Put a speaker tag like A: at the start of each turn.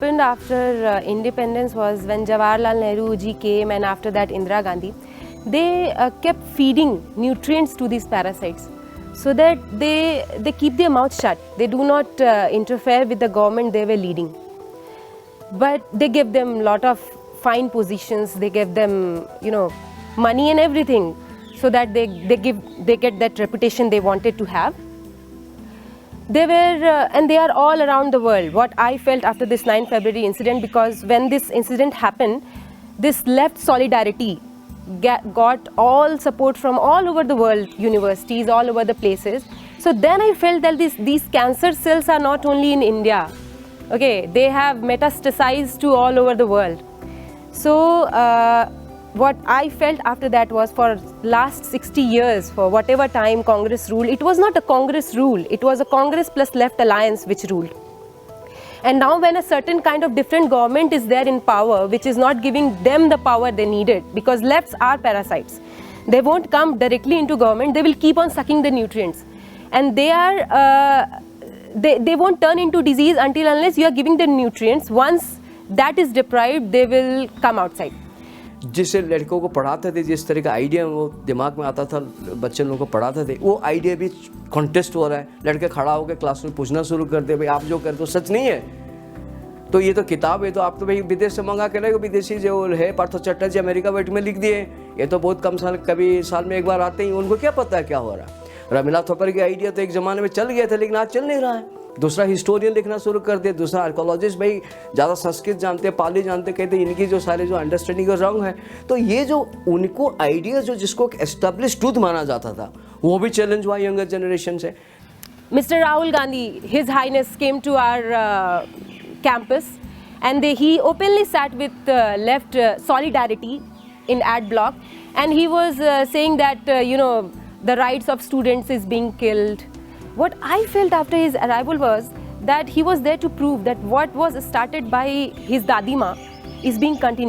A: Happened after independence was when Jawaharlal Nehru ji came, and after that Indira Gandhi, they kept feeding nutrients to these parasites so that they keep their mouth shut. They do not interfere with the government they were leading. But they gave them lot of fine positions. They gave them, money and everything, so that they get that reputation they wanted to have. They were, and they are all around the world. What I felt after this 9 February incident, because when this incident happened, this left solidarity got all support from all over the world, universities, all over the places. So then I felt that these cancer cells are not only in India, okay, they have metastasized to all over the world. So what I felt after that was, for last 60 years, for whatever time Congress ruled, it was not a Congress rule, it was a Congress plus left alliance which ruled. And now when a certain kind of different government is there in power, which is not giving them the power they needed, because lefts are parasites. They won't come directly into government, they will keep on sucking the nutrients. And they are, they won't turn into disease until unless you are giving them nutrients. Once that is deprived, they will come outside.
B: जिससे लड़कों को पढ़ाते थे, जिस तरह का idea वो दिमाग में आता था, बच्चे लोगों को पढ़ाते थे, वो आइडिया भी कॉन्टेस्ट हो रहा है. लड़के खड़ा होकर क्लास में पूछना शुरू कर दे, भाई आप जो करते हो सच नहीं है. तो ये तो किताब है, तो आप तो भाई विदेश से मंगा के लाएगा. विदेशी जो है पार्थ चटर्जी अमेरिका वेट में लिख दिए, ये तो बहुत कम साल, कभी साल में एक बार आते ही, उनको क्या पता है क्या हो रहा है. रमीला थोपर की आइडिया तो एक ज़माने में चल गया था, लेकिन आज चल नहीं रहा है. दूसरा हिस्टोरियन लिखना शुरू कर दिया, दूसरा आर्कोलॉजिस्ट, भाई ज़्यादा संस्कृत जानते, पाली जानते, कहते इनकी जो सारे जो अंडरस्टैंडिंग रॉन्ग है. तो ये जो उनको आइडिया जो जिसको एस्टेब्लिश ट्रूथ माना जाता था, वो भी चैलेंज हुआ यंगर जनरेशन से.
A: Mr. Rahul Gandhi, His Highness, came to our campus, and he openly sat with left solidarity in ad block, and he was saying that the rights of students is being killed. What I felt after his arrival was that he was there to prove that what was started by his Dadima is being continued.